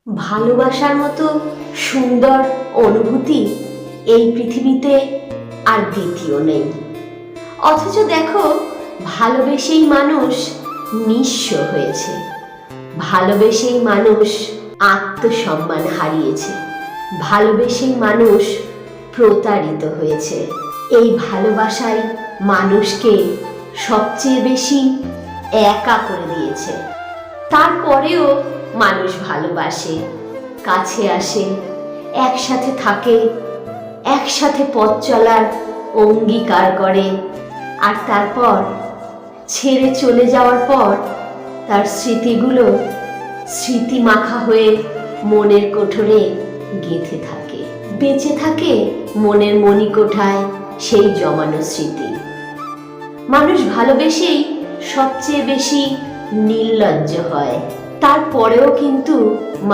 ভালোবাসার মতো সুন্দর অনুভূতি এই পৃথিবীতে আর দ্বিতীয় নেই। অথচ দেখো, ভালোবেসেই মানুষ নিঃস্ব হয়েছে, ভালোবেসেই মানুষ আত্মসম্মান হারিয়েছে, ভালোবেসেই মানুষ প্রতারিত হয়েছে। এই ভালোবাসাই মানুষকে সবচেয়ে বেশি একা করে দিয়েছে। তারপরেও মানুষ ভালোবাসে, কাছে আসে, একসাথে থাকে, একসাথে পথ চলার অঙ্গীকার করে, আর তারপর ছেড়ে চলে যাওয়ার পর তার স্মৃতিগুলো স্মৃতি মাখা হয়ে মনের কোঠরে গেঁথে থাকে, বেঁচে থাকে মনের মণিকোঠায় সেই জমানো স্মৃতি। মানুষ ভালোবেসেই সবচেয়ে বেশি নির্লজ্জ হয়, তারপরেও কিন্তু